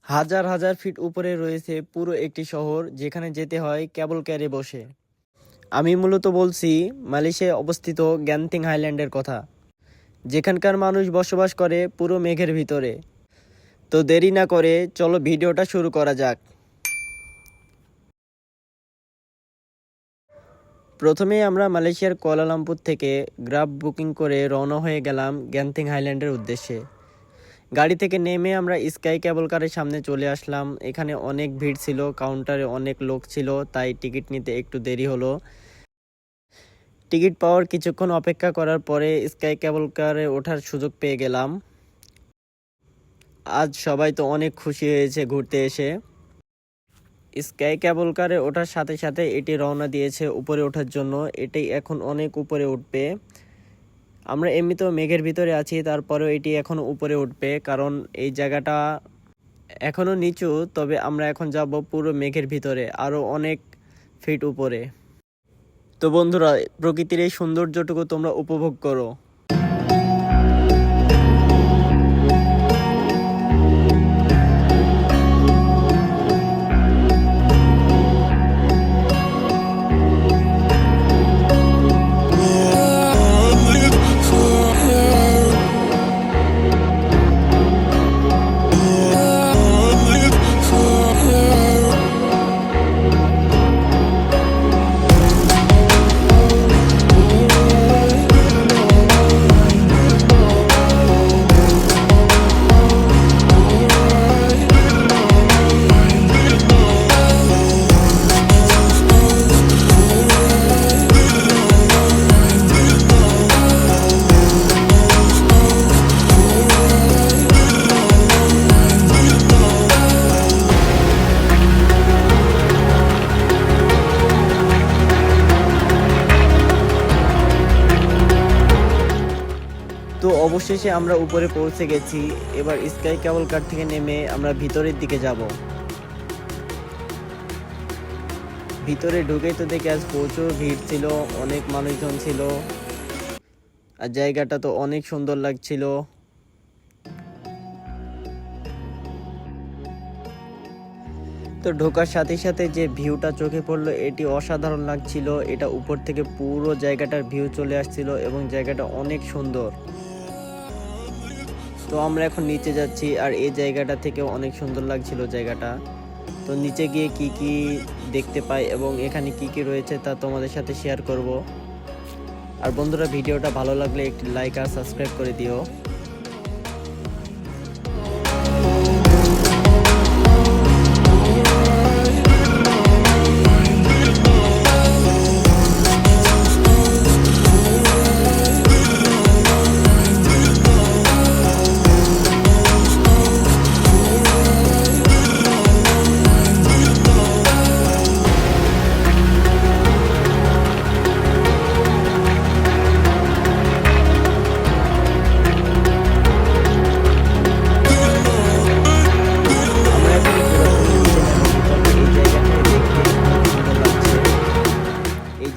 হাজার হাজার ফিট উপরে রয়েছে পুরো একটি শহর, যেখানে যেতে হয় কেবল ক্যারে বসে। আমি মূলত বলছি মালয়েশিয়ায় অবস্থিত গ্যান্তিং হাইল্যান্ডের কথা, যেখানকার মানুষ বসবাস করে পুরো মেঘের ভিতরে। তো দেরি না করে চলো ভিডিওটা শুরু করা যাক। প্রথমেই আমরা মালয়েশিয়ার কুয়ালালামপুর থেকে গ্রাব বুকিং করে রওনা হয়ে গেলাম গ্যান্তিং হাইল্যান্ডের উদ্দেশ্যে। গাড়ি থেকে নেমে আমরা স্কাই কেবল কারের সামনে চলে আসলাম। এখানে অনেক ভিড় ছিল, কাউন্টারে অনেক লোক ছিল, তাই টিকিট নিতে একটু দেরি হলো। টিকিট পাওয়ার কিছুক্ষণ অপেক্ষা করার পরে স্কাই কেবল কারে ওঠার সুযোগ পেয়ে গেলাম। আজ সবাই তো অনেক খুশি হয়েছে ঘুরতে এসে। স্কাই কেবল কারে ওঠার সাথে সাথে এটি রওনা দিয়েছে উপরে ওঠার জন্য। এটি এখন অনেক উপরে উঠবে। আমরা এমনিতেও মেঘের ভিতরে আছি, তারপরেও এটি এখন উপরে উঠবে, কারণ এই জায়গাটা এখনও নিচু। তবে আমরা এখন যাব পুরো মেঘের ভিতরে, আরও অনেক ফিট উপরে। তো বন্ধুরা, প্রকৃতির এই সৌন্দর্যটুকু তোমরা উপভোগ করো। তো অবশেষে আমরা উপরে পৌঁছে গেছি। এবার স্কাই কেবল কার থেকে নেমে আমরা ভিতরের দিকে যাব। ভিতরে ঢুকেই তো দেখে আজ প্রচুর ভিড় ছিল, অনেক মানুষজন ছিল, আর জায়গাটা তো অনেক সুন্দর লাগছিল। তো ঢোকার সাথে সাথে যে ভিউটা চোখে পড়লো, এটি অসাধারণ লাগছিল। এটা উপর থেকে পুরো জায়গাটার ভিউ চলে আসছিল এবং জায়গাটা অনেক সুন্দর। তো আমরা এখন নিচে যাচ্ছি, আর এই জায়গাটা থেকে অনেক সুন্দর লাগছিল জায়গাটা। তো নিচে গিয়ে কি কি দেখতে পাই এবং এখানে কি কি রয়েছে তা তোমাদের সাথে শেয়ার করব। আর বন্ধুরা, ভিডিওটা ভালো লাগলে একটি লাইক আর সাবস্ক্রাইব করে দিও।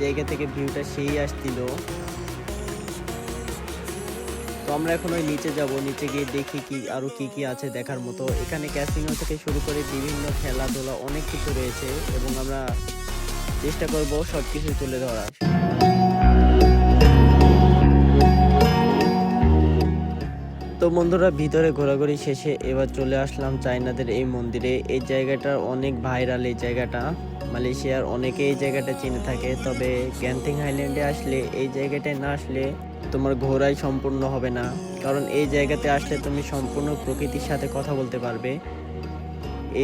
জায়গা থেকে ভিউটা সেই আসছিল। তো আমরা এখন ওই নিচে যাব, নিচে গিয়ে দেখি কি আরো কি কি আছে দেখার মতো। এখানে ক্যাসিনো থেকে শুরু করে বিভিন্ন খেলাধুলা অনেক কিছু রয়েছে এবং আমরা চেষ্টা করব সবকিছু তুলে ধরার। তো বন্ধুরা, ভিতরে ঘোরাঘুরি শেষে এবার চলে আসলাম চায়নাদের এই মন্দিরে। এই জায়গাটা অনেক ভাইরাল। এই জায়গাটা মালয়েশিয়ার অনেকে এই জায়গাটা চিনে থাকে, তবে গ্যান্তিং হাইল্যান্ডে আসলে এই জায়গাটায় না আসলে তোমার ঘোরাই সম্পূর্ণ হবে না, কারণ এই জায়গাতে আসলে তুমি সম্পূর্ণ প্রকৃতির সাথে কথা বলতে পারবে।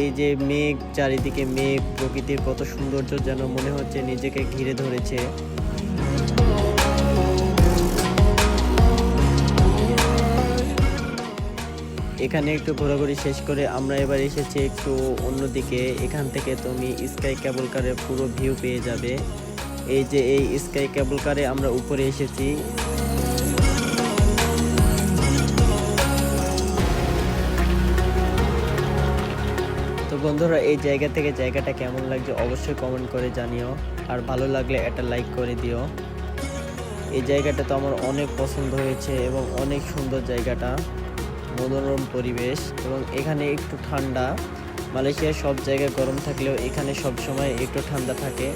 এই যে মেঘ, চারিদিকে মেঘ, প্রকৃতির কত সৌন্দর্য, যেন মনে হচ্ছে নিজেকে ঘিরে ধরেছে। এখানে একটু ঘোরাঘুরি শেষ করে আমরা এবার এসেছি একটু অন্যদিকে। এখান থেকে তুমি স্কাই কেবল কারের পুরো ভিউ পেয়ে যাবে। এই যে এই স্কাই কেবল কারে আমরা উপরে এসেছি। তো বন্ধুরা, এই জায়গা থেকে জায়গাটা কেমন লাগছে অবশ্যই কমেন্ট করে জানিও, আর ভালো লাগলে একটা লাইক করে দিও। এই জায়গাটা তো আমার অনেক পছন্দ হয়েছে এবং অনেক সুন্দর জায়গাটা। মনোরম পরিবেশ এবং এখানে একটু ঠান্ডা। মালয়েশিয়ার সব জায়গায় গরম থাকলেও এখানে সব সময় একটু ঠান্ডা থাকে।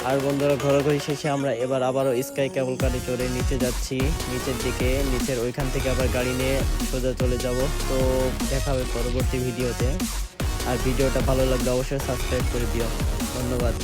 আর বন্ধুরা, ঘোরাঘুরি শেষে আমরা এবার আবারও স্কাই কেবল কারে চড়ে নিচে যাচ্ছি, নিচের দিকে। নিচের ওইখান থেকে আবার গাড়ি নিয়ে সোজা চলে যাব। তো দেখা হবে পরবর্তী ভিডিওতে। আর ভিডিওটা ভালো লাগলে অবশ্যই সাবস্ক্রাইব করে দিও। ধন্যবাদ।